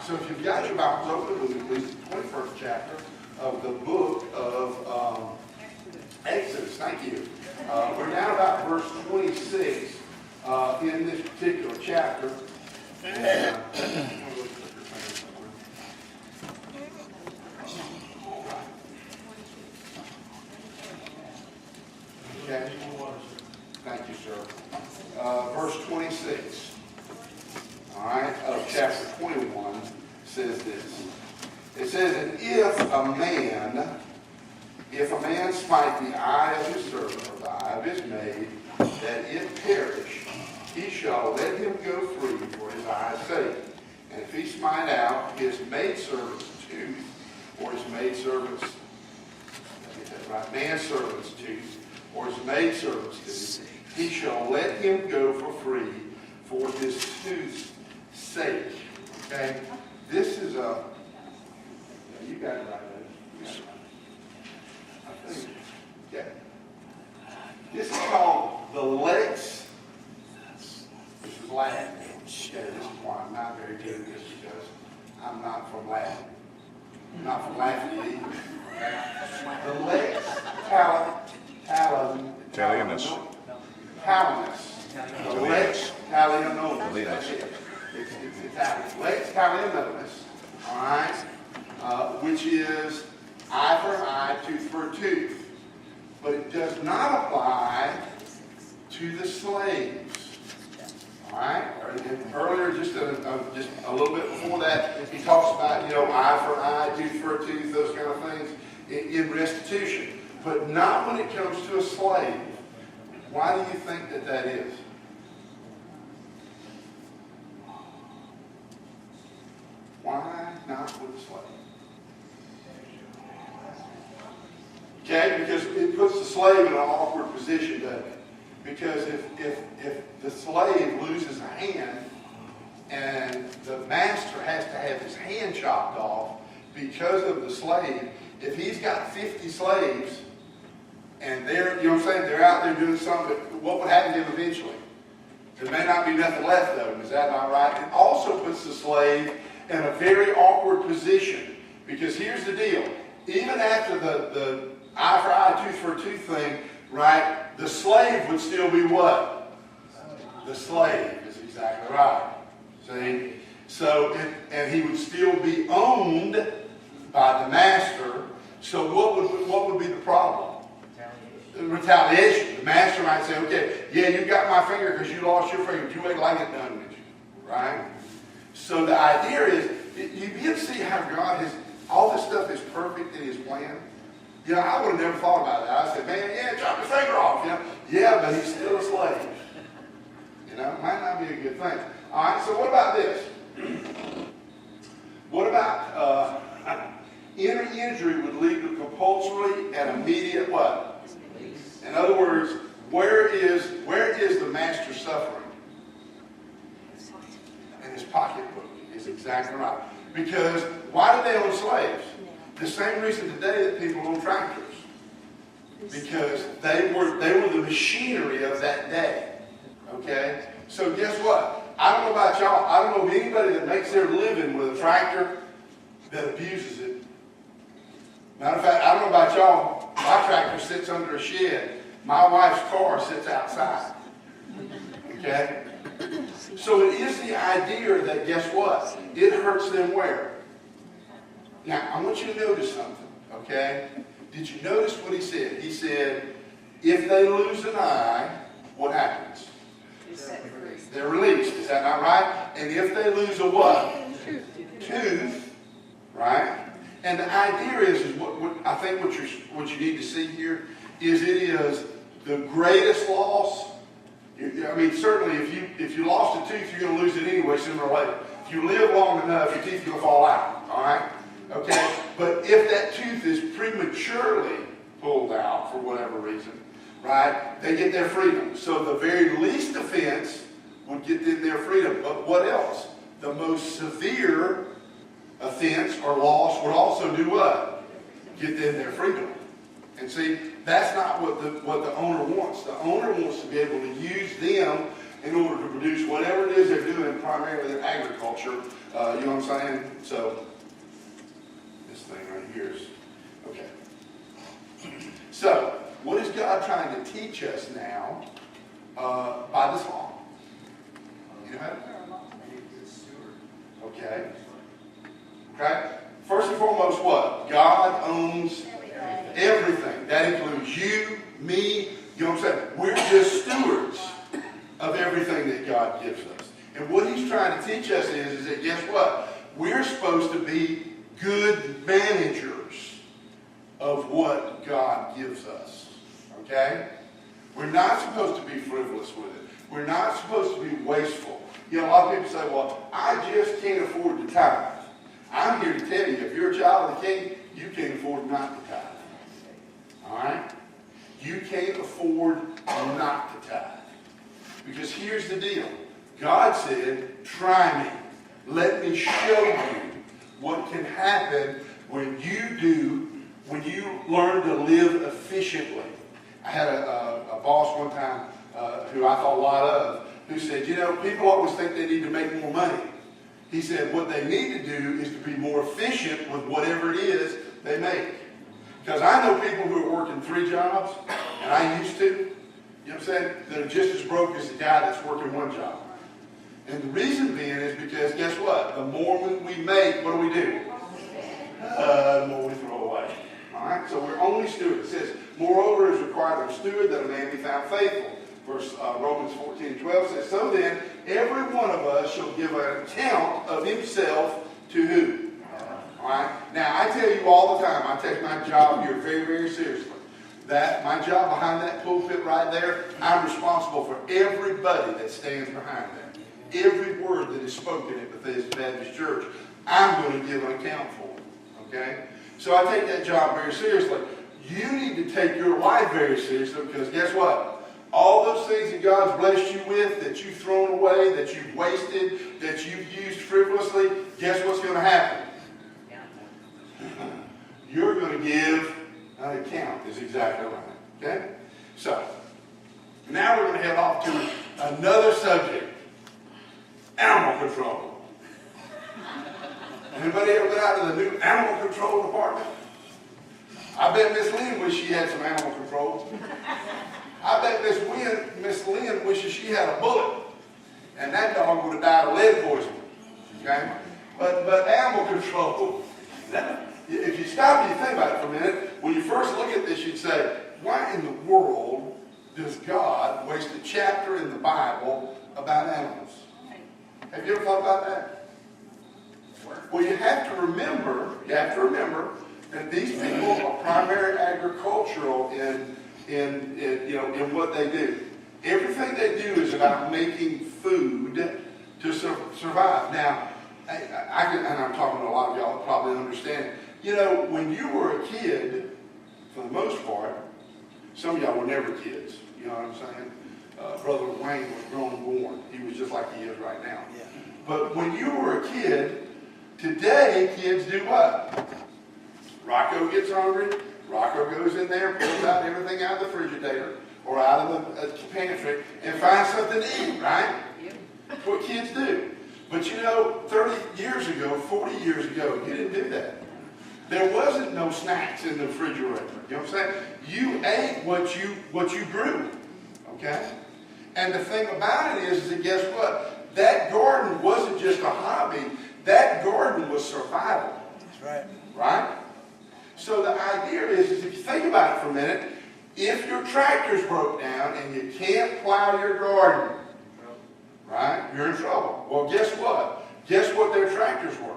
So if you've got your Bibles open with me, please, the 21st chapter of the book of Exodus. Thank you. We're now about verse 26 in this particular chapter. And, okay. Thank you, sir. Verse 26. All right, of chapter 21 says this. It says, and if a man smite the eye of his servant or the eye of his maid, that it perish, he shall let him go free for his eye's sake. And if he smite out his maidservant's tooth, or his maidservant's, manservant's tooth, or his maidservant's tooth, he shall let him go for free for his tooth's sake. Okay? This is a, you got it right there. I think, yeah. This is called the lex. This is Latin. Okay, this is why I'm not very good at this, because I'm not from Latin. I'm not from Latin either. Okay? The lex Talionis. The lex talionis. It's Italian. Lex talionis, all right, which is eye for eye, tooth for tooth. But it does not apply to the slaves. All right? Earlier, just a little bit before that, he talks about, eye for eye, tooth for tooth, those kind of things in restitution. But not when it comes to a slave. Why do you think that is? Why not with a slave? Okay, because it puts the slave in an awkward position, doesn't it? Because if the slave loses a hand and the master has to have his hand chopped off because of the slave, if he's got 50 slaves and they're out there doing something, what would happen to him eventually? There may not be nothing left of him. Is that not right? It also puts the slave in a very awkward position, because here's the deal. Even after the eye for eye, tooth for tooth thing, right, the slave would still be what? The slave is exactly right. See? So, and he would still be owned by the master. So what would be the problem? Retaliation. The master might say, okay, yeah, you got my finger because you lost your finger. You ain't like it done with you. Right? So the idea is, you get to see how God has, all this stuff is perfect in his plan. I would have never thought about that. I said, man, yeah, chop your finger off. Yeah, but he's still a slave. It might not be a good thing. All right, so what about this? What about any injury would lead to compulsory and immediate what? In other words, where is the master suffering? In his pocketbook is exactly right. Because why did they own slaves? The same reason today that people own tractors. Because they were the machinery of that day. Okay? So guess what? I don't know about y'all. I don't know of anybody that makes their living with a tractor that abuses it. Matter of fact, I don't know about y'all. My tractor sits under a shed. My wife's car sits outside. Okay? So it is the idea that, guess what? It hurts them where? Now, I want you to notice something, okay? Did you notice what he said? He said, if they lose an eye, what happens? They're released. Is that not right? And if they lose a what? Tooth, right? And the idea is what I think what you need to see here is it is the greatest loss. I mean, certainly if you lost a tooth, you're going to lose it anyway sooner or later. If you live long enough, your teeth are going to fall out. All right? Okay? But if that tooth is prematurely pulled out for whatever reason, right, they get their freedom. So the very least offense would get them their freedom. But what else? The most severe offense or loss would also do what? Get them their freedom. And see, that's not what the owner wants. The owner wants to be able to use them in order to produce whatever it is they're doing live primarily in agriculture. You know what I'm saying? So, this thing right here is, okay. So, what is God trying to teach us now by this law? You know? Okay. Okay? First and foremost, what? God owns everything. That includes you, me. You know what I'm saying? We're just stewards of everything that God gives us. And what he's trying to teach us is that guess what? We're supposed to be good managers of what God gives us. Okay? We're not supposed to be frivolous with it. We're not supposed to be wasteful. You know, a lot of people say, well, I just can't afford to tithe. I'm here to tell you, if you're a child of the King, you can't afford not to tithe. All right? You can't afford not to tithe. Because here's the deal. God said, try me. Let me show you what can happen when you learn to live efficiently. I had a boss one time who I thought a lot of, who said, you know, people always think they need to make more money. He said what they need to do is to be more efficient with whatever it is they make. Because I know people who are working 3 jobs, and I used to, you know what I'm saying, that are just as broke as the guy that's working 1 job. And the reason being is because, guess what? The more we make, what do? The more we throw away. All right? So we're only stewards. It says, moreover, it is required of a steward that a man be found faithful. Verse Romans 14:12 says, so then, every one of us shall give an account of himself to who? All right? Now, I tell you all the time, I take my job here very, very seriously. That my job behind that pulpit right there, I'm responsible for everybody that stands behind that. Every word that is spoken at Bethesda Baptist Church, I'm going to give an account for. Okay? So I take that job very seriously. You need to take your life very seriously because guess what? All those things that God's blessed you with, that you've thrown away, that you've wasted, that you've used frivolously, guess what's going to happen? You're going to give an account, is exactly right. Okay? So, now we're going to head off to another subject. Animal control. Anybody ever been out to the new animal control department? I bet Miss Lynn wishes she had some animal control. I bet Miss Lynn wishes she had a bullet. And that dog would have died of lead poisoning. Okay? But animal control, if you stop and you think about it for a minute, when you first look at this, you'd say, why in the world does God waste a chapter in the Bible about animals? Have you ever thought about that? Well, you have to remember that these people are primarily agricultural in what they do. Everything they do is about making food to survive. Now, and I'm talking to a lot of y'all that probably understand. You know, when you were a kid, for the most part, some of y'all were never kids. You know what I'm saying? Brother Wayne was grown and born. He was just like he is right now. Yeah. But when you were a kid, today kids do what? Rocco gets hungry. Rocco goes in there, pulls out everything out of the refrigerator or out of the pantry and finds something to eat, right? Yep. That's what kids do. But you know, 30 years ago, 40 years ago, you didn't do that. There wasn't no snacks in the refrigerator. You know what I'm saying? You ate what you grew. Okay? And the thing about it is that guess what? That garden wasn't just a hobby. That garden was survival. That's right. Right? So the idea is if you think about it for a minute, if your tractor's broke down and you can't plow your garden, right, you're in trouble. Well, guess what? Guess what their tractors were?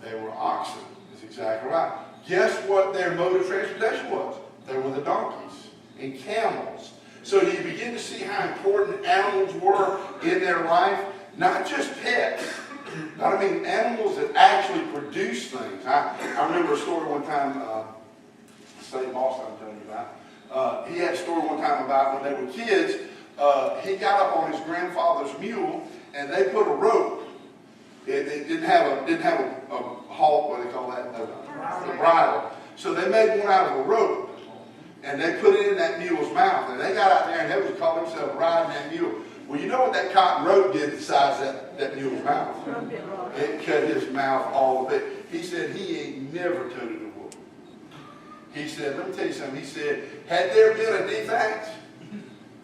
They were oxen. That's exactly right. Guess what their mode of transportation was? They were the donkeys and camels. So you begin to see how important animals were in their life, not just pets. I mean, animals that actually produce things. I remember a story one time, the same boss I'm telling you about. He had a story one time about when they were kids. He got up on his grandfather's mule, and they put a rope. It didn't have a halt, what do they call that? The bridle. So they made one out of a rope, and they put it in that mule's mouth. And they got out there, and they would call themselves riding that mule. Well, you know what that cotton rope did to the size of that mule's mouth? It cut his mouth all of it. He said he ain't never toted a whoop. He said, let me tell you something. He said, had there been a defect,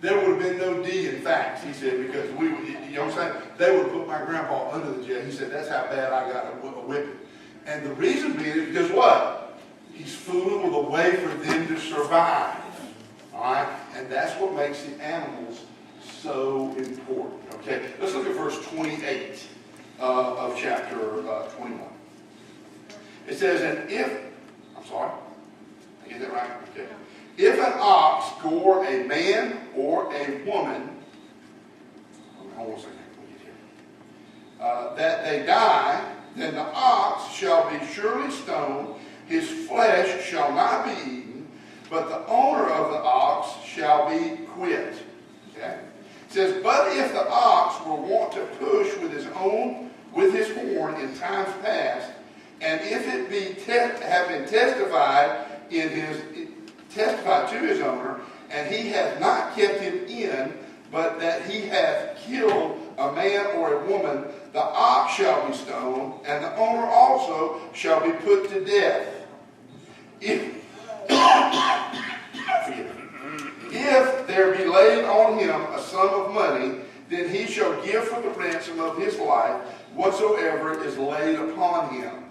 there would have been no D in facts. He said, because we, you know what I'm saying? They would have put my grandpa under the jail. He said, that's how bad I got a whipping. And the reason being is because what? He's fooling with a way for them to survive. All right? And that's what makes the animals so important. Okay? Let's look at verse 28 of chapter 21. It says, and if, I'm sorry, I get that right? Okay. If an ox gore a man or a woman, hold on a second, that they die, then the ox shall be surely stoned, his flesh shall not be eaten, but the owner of the ox shall be quit. Okay? It says, but if the ox were wont to push with his horn in times past, and if it be have been testified to his owner, and he hath not kept him in, but that he hath killed a man or a woman, the ox shall be stoned, and the owner also shall be put to death. If there be laid on him a sum of money, then he shall give for the ransom of his life whatsoever is laid upon him,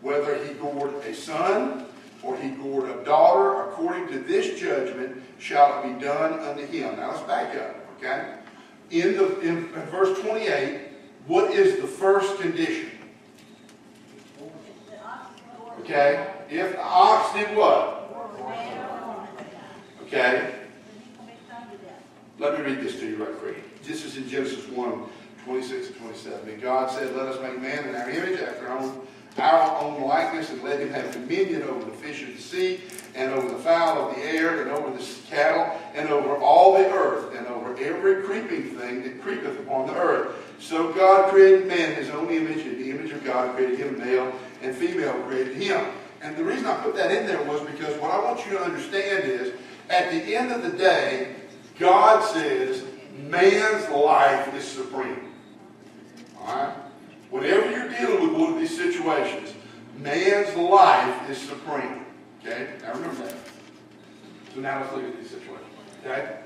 whether he gored a son or he gored a daughter, according to this judgment shall it be done unto him. Now let's back up, okay? In verse 28, what is the first condition? Okay? If the ox did what? Okay? Let me read this to you right quick. This is in Genesis 1, 26 and 27. And God said, let us make man in our image, after our own likeness, and let him have dominion over the fish of the sea, and over the fowl of the air, and over the cattle, and over all the earth, and over every creeping thing that creepeth upon the earth. So God created man in his own image, in the image of God created him, male and female created him. And the reason I put that in there was because what I want you to understand is, at the end of the day, God says man's life is supreme. All right? Whenever you're dealing with one of these situations, man's life is supreme. Okay? Now remember that. So now let's look at these situations. Okay?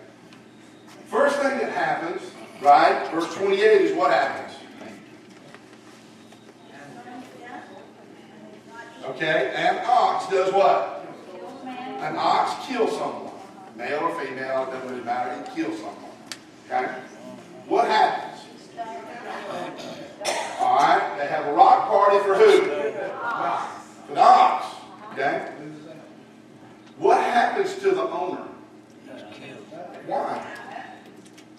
First thing that happens, right? Verse 28 is what happens. Okay? An ox does what? An ox kills someone. Male or female, it doesn't really matter. He kills someone. Okay? What happens? All right, they have a rock party for who? For the ox. Okay? What happens to the owner? Why?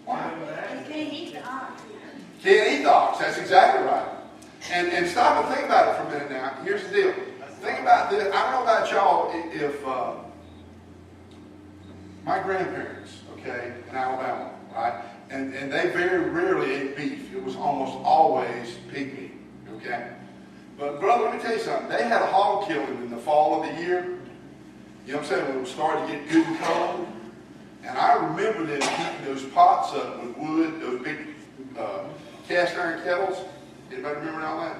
Why? You can't eat the ox. Can't eat the ox. That's exactly right. And stop and think about it for a minute now. Here's the deal. Think about this. I don't know about y'all if my grandparents, okay, in Alabama, right? And they very rarely ate beef. It was almost always pig meat, okay? But, brother, let me tell you something. They had a hog killing in the fall of the year. You know what I'm saying? When it was starting to get good and cold. And I remember them heating those pots up with wood, those big cast iron kettles. Anybody remember all that?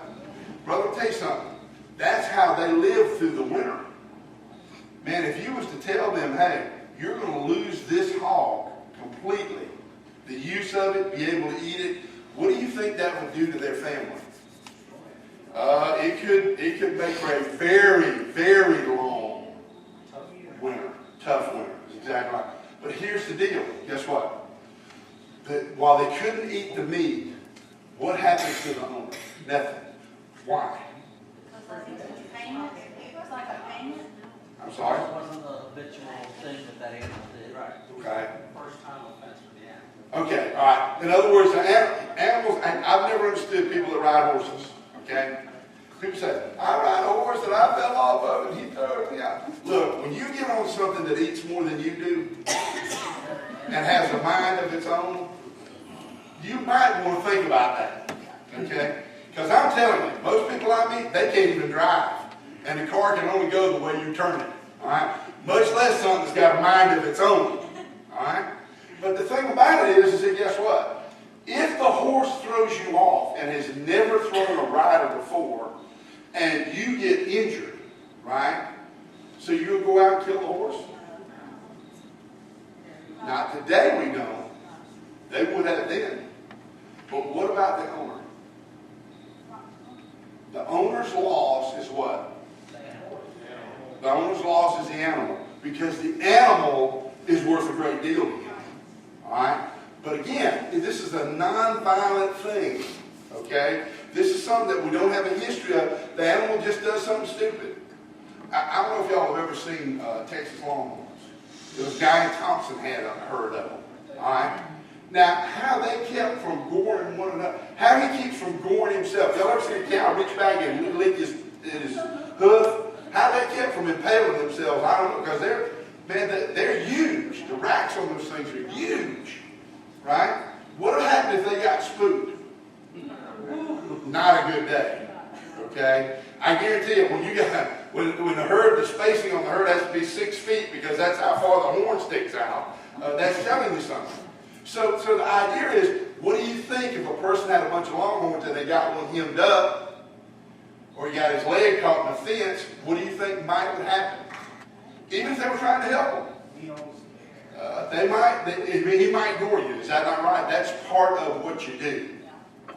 Brother, let me tell you something. That's how they lived through the winter. Man, if you was to tell them, hey, you're going to lose this hog completely, the use of it, be able to eat it, what do you think that would do to their family? It could make for a very, very long winter. Tough winter. Exactly right. But here's the deal. Guess what? While they couldn't eat the meat, what happens to the owner? Nothing. Why? It's like a payment. I'm sorry? It wasn't the habitual thing that animal did. Right. Okay. First time offense for the animal. Okay, all right. In other words, animals, I've never understood people that ride horses, okay? People say, I ride a horse and I fell off of it and he threw me out. Look, when you get on something that eats more than you do and has a mind of its own, you might want to think about that, okay? Because I'm telling you, most people I meet, they can't even drive. And the car can only go the way you turn it, all right? Much less something that's got a mind of its own, all right? But the thing about it is that guess what? throws you off and has never thrown a rider before, and you get injured, right? So you'll go out and kill the horse? Not today, we don't. They would have then. But what about the owner? The owner's loss is what? The owner's loss is the animal. Because the animal is worth a great deal to him. Alright? But again, this is a non-violent thing. Okay? This is something that we don't have a history of. The animal just does something stupid. I don't know if y'all have ever seen Texas Longhorns. There was a guy in Thompson had a herd of them. Alright? Now, how they kept from goring one another, how he keeps from goring himself. Y'all ever seen a cow reach back and lick his hoof? How they kept from impaling themselves, I don't know, because they're huge. The racks on those things are huge. Right? What would happen if they got spooked? Not a good day. Okay? I guarantee you, when the herd, the spacing on the herd has to be 6 feet because that's how far the horn sticks out, that's telling you something. So the idea is, what do you think if a person had a bunch of longhorns and they got one hemmed up, or he got his leg caught in a fence, what do you think would happen? Even if they were trying to help him. He might gore you. Is that not right? That's part of what you do.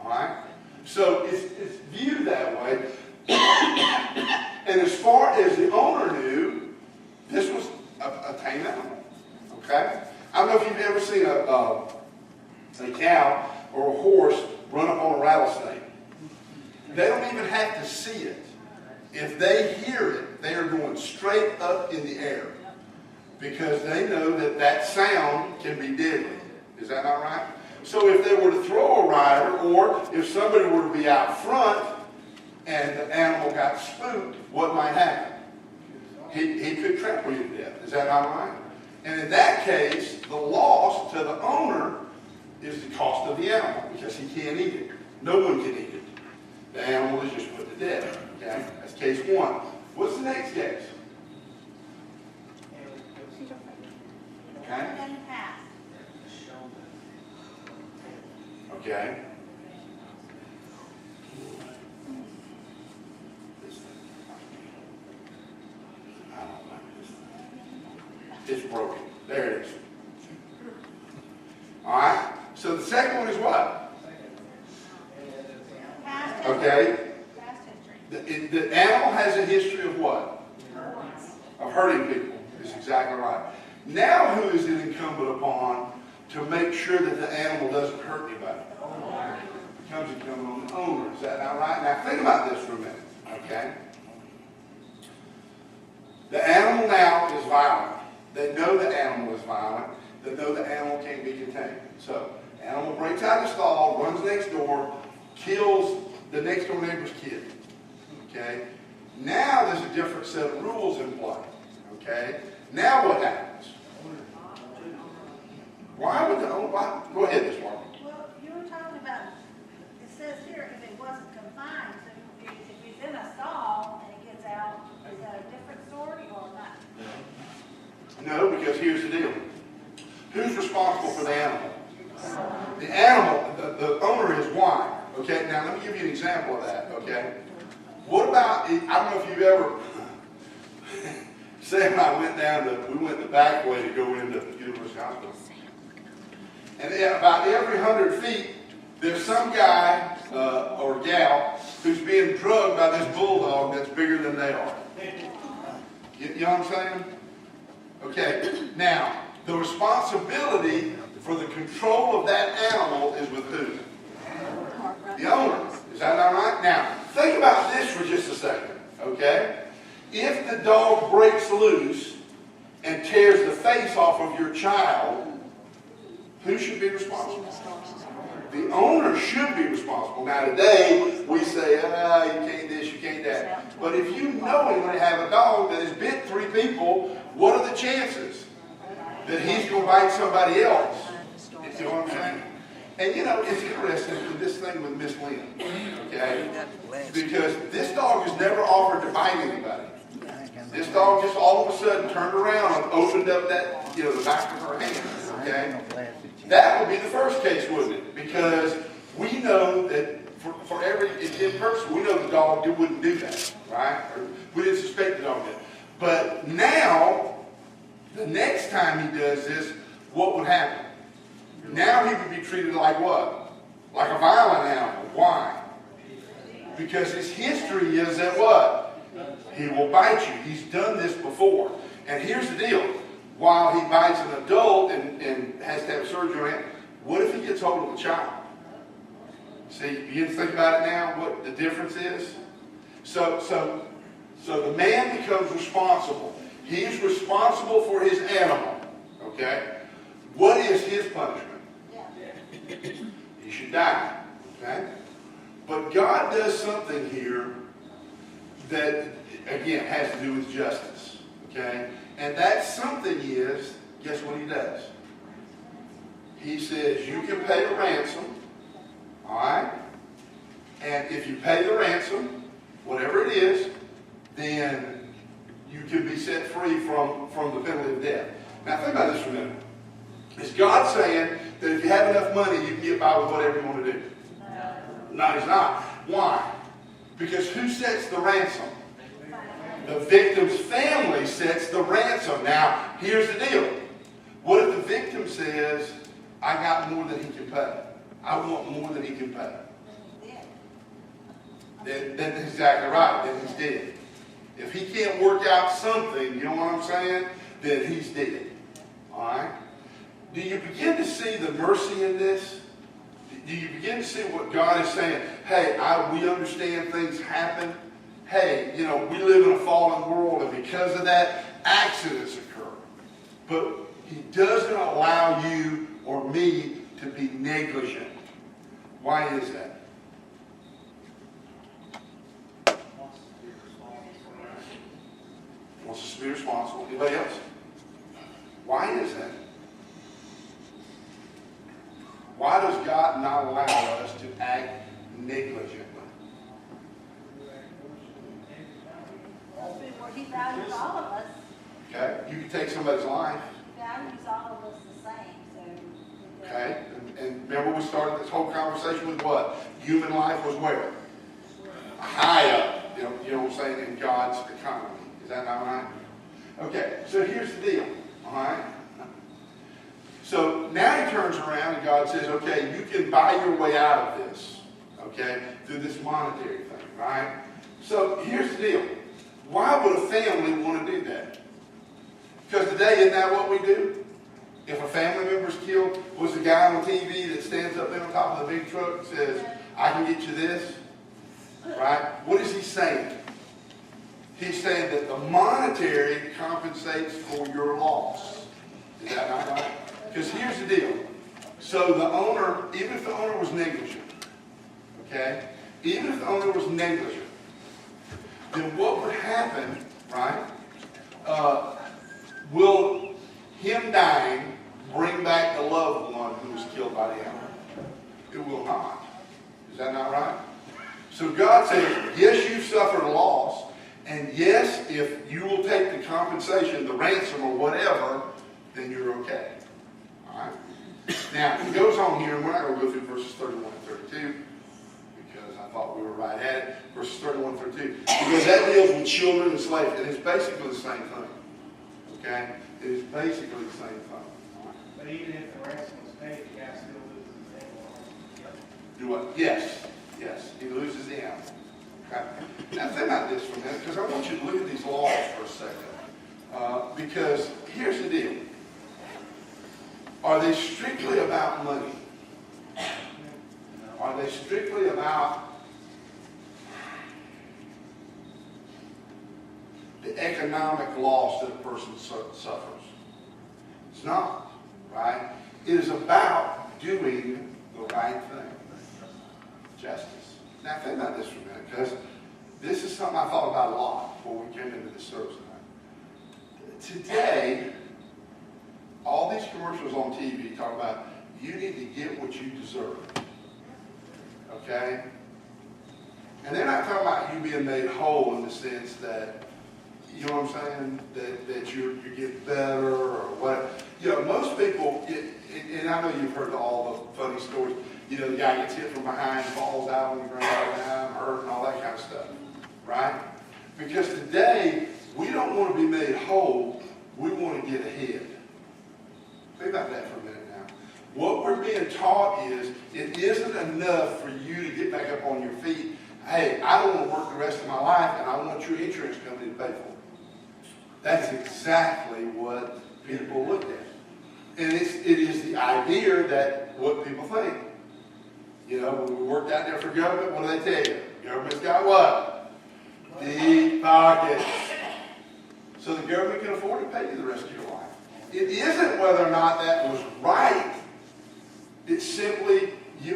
All right? So it's viewed that way. And as far as the owner knew, this was a tame animal. Okay? I don't know if you've ever seen a cow or a horse run up on a rattlesnake. They don't even have to see it. If they hear it, they are going straight up in the air because they know that sound can be deadly. Is that not right? So if they were to throw a rider, or if somebody were to be out front and the animal got spooked, what might happen? He could trample you to death. Is that not right? And in that case, the loss to the owner is the cost of the animal because he can't eat it. No one can eat it. The animal is just put to death. Okay? That's case one. What's the next case? Okay? Okay. I don't like this. It's broken. There it is. All right. So the second one is what? Okay. The animal has a history of what? Of hurting people. That's exactly right. Now who is it incumbent upon to make sure that the animal doesn't hurt anybody? It becomes incumbent on the owner. Is that not right? Now think about this for a minute. Okay? The animal now is violent. They know the animal is violent. They know the animal can't be contained. So, the animal breaks out of the stall, runs next door, kills the next door neighbor's kid. Okay? Now there's a different set of rules in play. Okay? Now what happens? Why would the owner... Go ahead, Ms. Martin. Well, you were talking about, it says here, if it wasn't confined, so if he's in a stall and it gets out, is that a different story or not? No, because here's the deal. Who's responsible for the animal? The animal, the owner is why. Okay, now let me give you an example of that, okay? What about, I don't know if you've ever, Sam and I we went the back way to go into University Hospital. And about every 100 feet, there's some guy or gal who's being drugged by this bulldog that's bigger than they are. You know what I'm saying? Okay, now, the responsibility for the control of that animal is with who? The owner. Is that not right? Now, think about this for just a second, okay? If the dog breaks loose and tears the face off of your child, who should be responsible? The owner should be responsible. Now today, we say, you can't this, you can't that. But if you knowingly have a dog that has bit 3 people, what are the chances that he's going to bite somebody else? You know what I'm saying? And you know, it's interesting with this thing with Miss Lynn, okay? Because this dog has never offered to bite anybody. This dog just all of a sudden turned around and opened up that, the back of her hand, okay? That would be the first case, wouldn't it? Because we know that for every in person, we know the dog wouldn't do that, right? Or we didn't suspect the dog did. But now, the next time he does this, what would happen? Now he would be treated like what? Like a violent animal. Why? Because his history is that what? He will bite you. He's done this before. And here's the deal. While he bites an adult and has to have surgery on it, what if he gets hold of a child? See, you begin to think about it now, what the difference is? So the man becomes responsible. He's responsible for his animal. Okay? What is his punishment? He should die. Okay? But God does something here that, again, has to do with justice. Okay? And that something is, guess what he does? He says, you can pay a ransom. Alright? And if you pay the ransom, whatever it is, then you can be set free from the penalty of death. Now think about this for a minute. Is God saying that if you have enough money, you can get by with whatever you want to do? No, he's not. Why? Because who sets the ransom? The victim's family sets the ransom. Now, here's the deal. What if the victim says, I got more than he can pay? I want more than he can pay. Then exactly right. Then he's dead. If he can't work out something, you know what I'm saying? Then he's dead. All right? Do you begin to see the mercy in this? Do you begin to see what God is saying? Hey, we understand things happen. Hey, we live in a fallen world, and because of that, accidents occur. But he doesn't allow you or me to be negligent. Why is that? Wants us to be responsible. Anybody else? Why is that? Why does God not allow us to act negligently? He values all of us. Okay? You can take somebody's life. He values all of us the same. So. Okay? And remember we started this whole conversation with what? Human life was where? High up. You know what I'm saying? In God's economy. Is that not right? Okay, so here's the deal. Alright? So now he turns around and God says, okay, you can buy your way out of this. Okay? Through this monetary thing, right? So here's the deal. Why would a family want to do that? Because today, isn't that what we do? If a family member's killed, was the guy on TV that stands up there on top of the big truck and says, I can get you this? Right? What is he saying? He's saying that the monetary compensates for your loss. Is that not right? Because here's the deal. So the owner, even if the owner was negligent, okay? Even if the owner was negligent, then what would happen, right? Will him dying bring back the loved one who was killed by the animal? It will not. Is that not right? So God says, yes, you've suffered a loss, and yes, if you will take the compensation, the ransom or whatever, then you're okay. All right? Now, he goes on here, and we're not going to go through verses 31 and 32, because I thought we were right at it. Verses 31 and 32. Because that deals with children and slaves, and it's basically the same thing. Okay? It is basically the same thing. But even if the ransom was paid, the guy still loses his animal. Do what? Yes. Yes. He loses the animal. Okay? Now think about this for a minute, because I want you to look at these laws for a second. Because here's the deal. Are they strictly about money? Are they strictly about the economic loss that a person suffers? It's not, right? It is about doing the right thing. Justice. Now think about this for a minute, because this is something I thought about a lot before we came into this service tonight. Today, all these commercials on TV talk about you need to get what you deserve. Okay? And they're not talking about you being made whole in the sense that, you know what I'm saying, that you get better or what. You know, most people, and I know you've heard all the funny stories, You know, the guy gets hit from behind, falls out on the ground, and I'm hurt and all that kind of stuff, right? Because today, we don't want to be made whole, we want to get ahead. Think about that for a minute now. What we're being taught is, it isn't enough for you to get back up on your feet. Hey, I don't want to work the rest of my life, and I want your insurance company to pay for it. That's exactly what people look at. And it is the idea that what people think. You know, when we worked out there for government, what do they tell you? Government's got what? Deep pockets. So the government can afford to pay you the rest of your life. It isn't whether or not that was right. It's simply,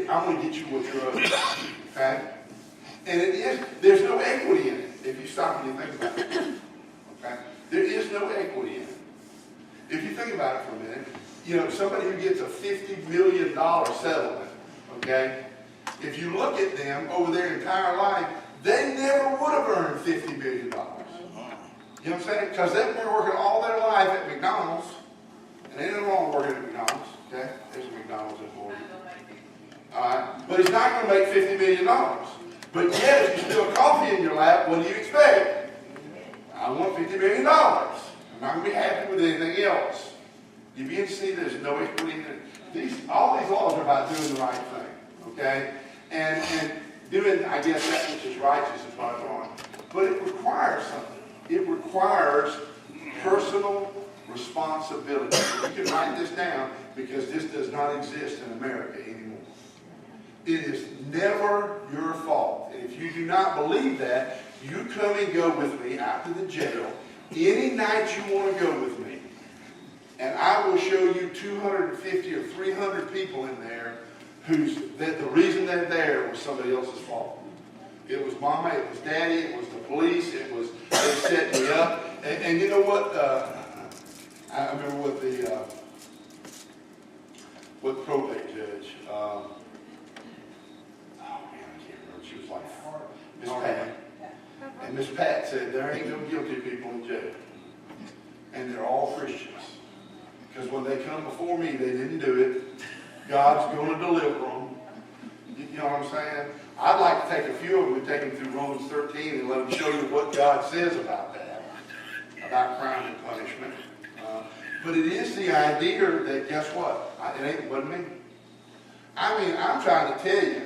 I'm going to get you what you're owed. Okay? And it is, there's no equity in it, if you stop and you think about it. Okay? There is no equity in it. If you think about it for a minute, you know, somebody who gets a $50 million settlement, okay? If you look at them over their entire life, they never would have earned $50 million. You know what I'm saying? Because they've been working all their life at McDonald's, and ain't nothing wrong working at McDonald's, okay? There's a McDonald's employee. All right? But he's not going to make $50 million. But yet, if you spill coffee in your lap, what do you expect? I want $50 million. I'm not going to be happy with anything else. You begin to see there's no equity in it. All these laws are about doing the right thing, okay? And doing, I guess, that which is righteous is what I want. But it requires something. It requires personal responsibility. You can write this down because this does not exist in America anymore. It is never your fault. And if you do not believe that, you come and go with me out to the jail any night you want to go with me. And I will show you 250 or 300 people in there that the reason they're there was somebody else's fault. It was mama, it was daddy, it was the police, it was they set me up. And you know what? I remember what the probate judge. Oh man, I can't remember. She was like Miss Pat. And Miss Pat said there ain't no guilty people in jail, and they're all Christians. Because when they come before me, they didn't do it. God's going to deliver them. You know what I'm saying? I'd like to take a few of them and take them through Romans 13 and let them show you what God says about that, about crime and punishment. But it is the idea that, guess what? It wasn't me. I mean, I'm trying to tell you,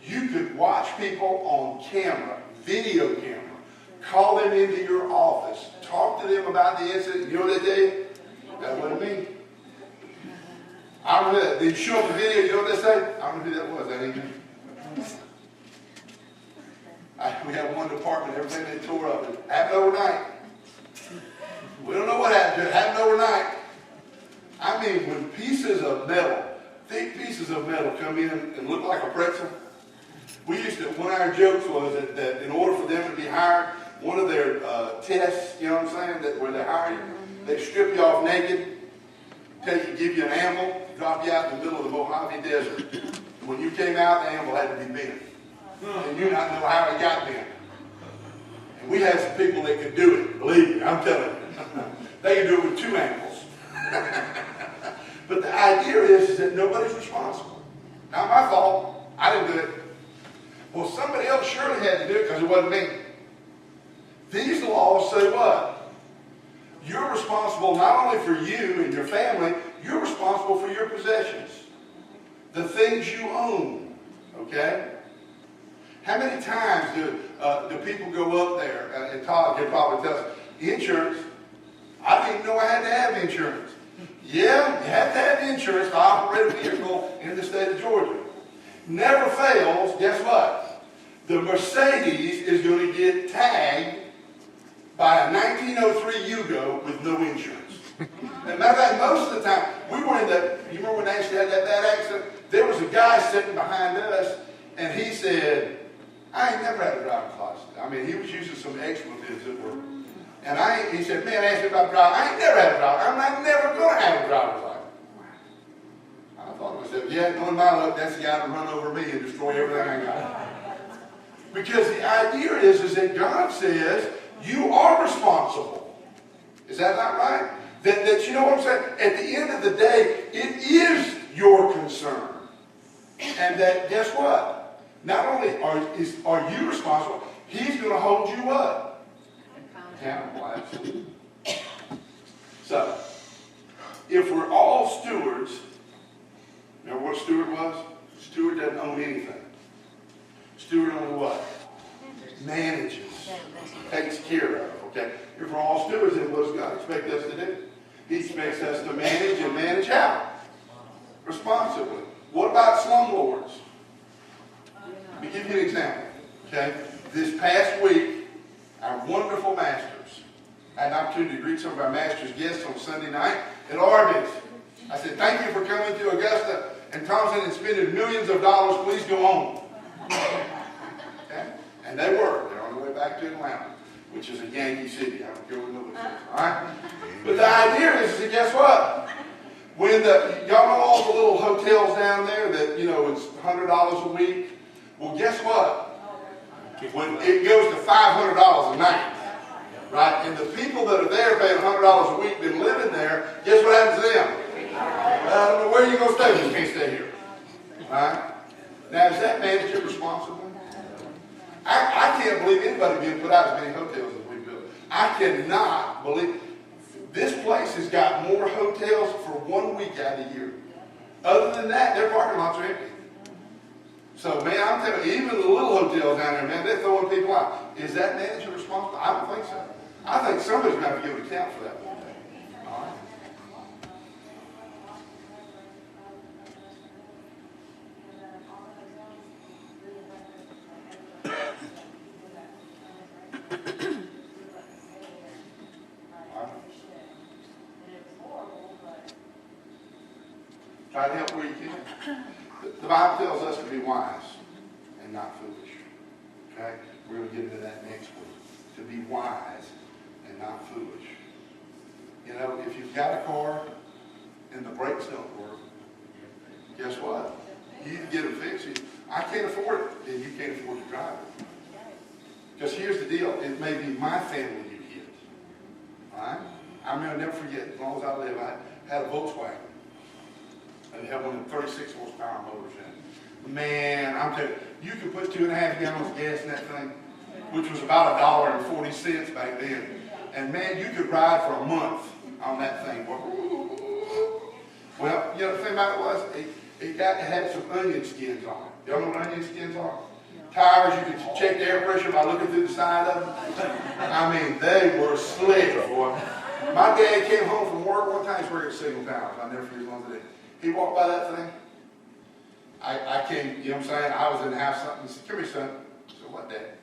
you could watch people on camera, video camera, call them into your office, talk to them about the incident. You know what they did? That wasn't me. I don't know that. They show up the video, you know what they say? I don't know who that was. That ain't me. We have one department, everything they tore up. It happened overnight. We don't know what happened to it. It happened overnight. I mean, when pieces of metal, thick pieces of metal come in and look like a pretzel, we used to, one of our jokes was that in order for them to be hired, one of their tests, you know what I'm saying, that where they hire you, they strip you off naked, give you an animal, drop you out in the middle of the Mojave Desert. When you came out, the animal had to be bent. And you not know how it got bent. And we had some people that could do it, believe me, I'm telling you. They can do it with 2 animals. But the idea is that nobody's responsible. Not my fault. I didn't do it. Well, somebody else surely had to do it because it wasn't me. These laws say what? You're responsible not only for you and your family, you're responsible for your possessions. The things you own. Okay? How many times do people go up there and Todd can probably tell us, insurance? I didn't even know I had to have insurance. Yeah, you have to have insurance to operate a vehicle in the state of Georgia. Never fails, guess what? The Mercedes is going to get tagged by a 1903 Yugo with no insurance. And matter of fact, most of the time, we were in that, you remember when they actually had that bad accident? There was a guy sitting behind us, and he said, I ain't never had a driver's license. I mean, he was using some expletives that were, and he said, man, ask me about driving. I ain't never had a driver's license. I'm never going to have a driver's license. I thought to myself, yeah, knowing my luck, that's the guy to run over me and destroy everything I got. Because the idea is that God says, you are responsible. Is that not right? That you know what I'm saying? At the end of the day, it is your concern. And that, guess what? Not only are you responsible, he's going to hold you up. Accountable, absolutely. So, if we're all stewards, remember what steward was? Steward doesn't own anything. Steward only what? Manages. Takes care of, okay? If we're all stewards, then what does God expect us to do? He expects us to manage, and manage how? Responsibly. What about slumlords? Let me give you an example, okay? This past week, our wonderful masters, I had an opportunity to greet some of our masters guests on Sunday night at Arby's. I said, thank you for coming to Augusta and Thompson and spending millions of dollars. Please go on. Okay? And they were. They're on the way back to Atlanta, which is a Yankee city. I don't care what nobody says. All right? But the idea is that guess what? When y'all know all the little hotels down there that, you know, it's $100 a week? Well, guess what? When it goes to $500 a night, right? And the people that are there paying $100 a week, been living there, guess what happens to them? I don't know where you're going to stay, but you can't stay here. Right? Now, is that manager responsible? I can't believe anybody being put out as many hotels as we built. I cannot believe. This place has got more hotels for 1 week out of the year. Other than that, their parking lots are empty. So, man, I'm telling you, even the little hotels down there, man, they're throwing people out. Is that manager responsible? I don't think so. I think somebody's going to have to give an account for that one day. All right? Try to help where you can. The Bible tells us to be wise and not foolish. Okay? We're going to get into that next week. To be wise and not foolish. You know, if you've got a car and the brakes don't work, guess what? You need to get them fixed. I can't afford it, then you can't afford to drive it. Because here's the deal. It may be my family you hit. All right? I'm going to never forget, as long as I live, I had a Volkswagen. And it had one of the 36 horsepower motors in it. Man, I'm telling you, you could put 2.5 gallons of gas in that thing, which was about $1.40 back then. And man, you could ride for a month on that thing. Well, you know, the thing about it was, it had some onion skins on it. Y'all know what onion skins are? Tires, you could check the air pressure by looking through the side of them. I mean, they were slick, boy. My dad came home from work one time. He's working at Signal Towers. I'll never forget as long as I did. He walked by that thing. I came, you know what I'm saying? I was in the house, something. He said, come here, son. I said, what, Dad?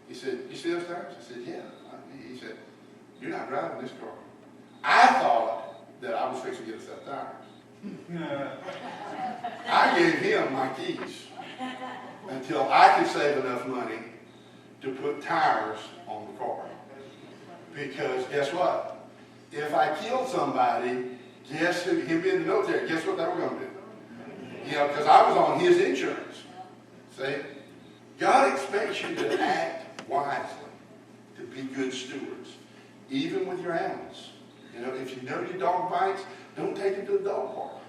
He said, you see those tires? I said, yeah. He said, you're not driving this car. I thought that I was fixing to get a set of tires. I gave him my keys until I could save enough money to put tires on the car. Because guess what? If I killed somebody, guess who, him being in the military, guess what they were going to do? You know, because I was on his insurance. See? God expects you to act wisely, to be good stewards, even with your animals. You know, if you know your dog bites, don't take him to the dog park.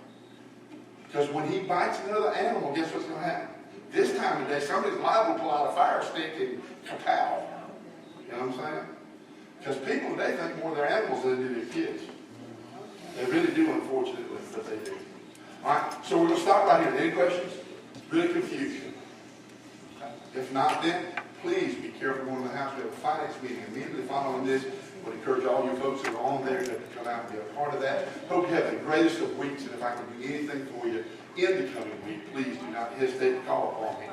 Because when he bites another animal, guess what's going to happen? This time of day, somebody's liable to pull out a fire stick and kapow. You know what I'm saying? Because people today think more of their animals than they do their kids. They really do, unfortunately, but they do. All right, so we're going to stop right here. Any questions? Really confusion? If not, then please be careful going to the house. We have a finance meeting immediately following this. I would encourage all you folks that are on there to come out and be a part of that. Hope you have the greatest of weeks, and if I can do anything for you in the coming week, please do not hesitate to call upon me.